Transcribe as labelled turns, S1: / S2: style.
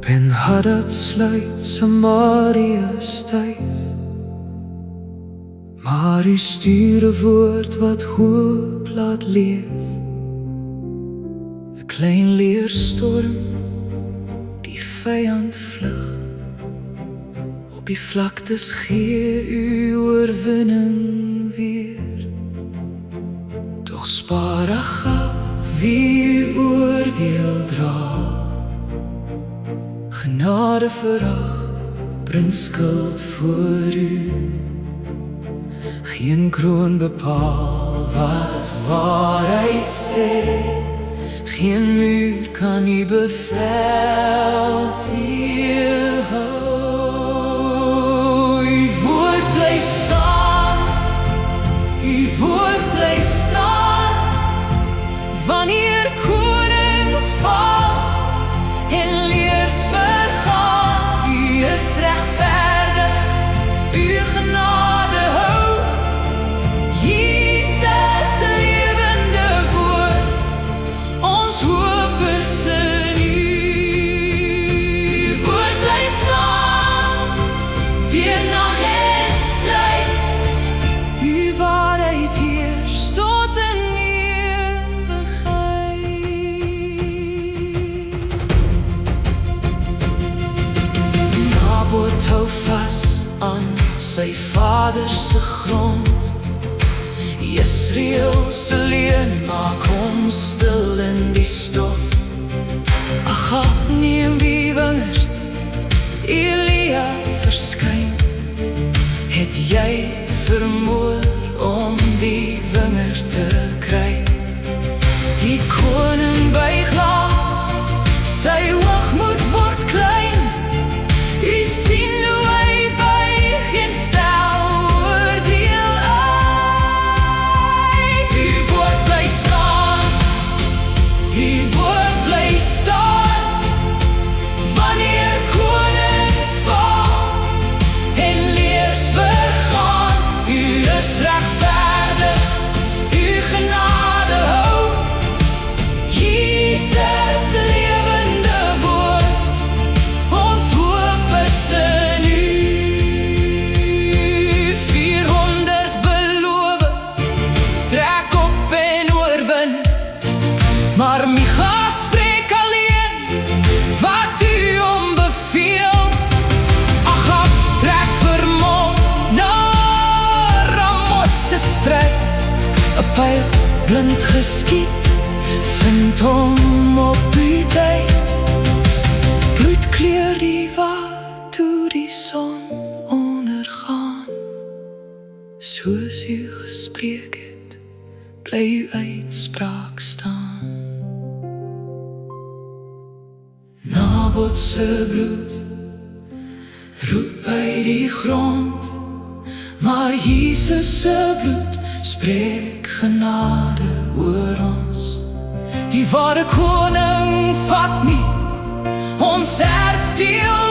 S1: Ben-Hadad sluit Samaria styf, maar U stuur 'n woord wat hoop laat leef. 'n Klein leerstorm, die vyand vlug. Op die vlaktes gee U oorwinning weer. Tog spaar Agab wie U oordeel dra. Genade verag, bring skuld voor U. Geen kroon bepaal wat waarheid sê. Geen muur kan U bevel teerhou. U woord bly staan, U woord bly staan. Wanneer konings val en leers vergaan, U is regverdig, U genade hou. Jesus lewende woord, ons hoop is in U. U woord bly staan, deur nag en stryd. U waarheid heers tot in ewigheid. Nabot hou vas aan sy vader se grond. Jesreel se leuen maak hom stil in die stof. Agab neem die wingerd, Elia verskyn. Het jy vermoor om die wingerd te kry? Die koning buig laag, sy hoogmoed word klein. U sien hoe hy buig en stel oordeel uit. U woord bly staan, U woord bly staan. Wanneer konings val en leers vergaan, U is regverdig, U genade hou. Jesus lewende woord, ons hoop is in U. 400 belowe, trek op en oorwin. Maar Micha spreek alleen wat U hom beveel. Agab trek vermom na Ramot se stryd. 'n pyl blind geskiet, vind hom op U tyd. Bloed kleur die wat toe die son ondergaan. Soos U gespreek het, bly U uitspraak staan. Nabot se bloed roep by die grond, maar Jesus se bloed spreek genade oor ons. Die ware koning vat nie ons erfdeel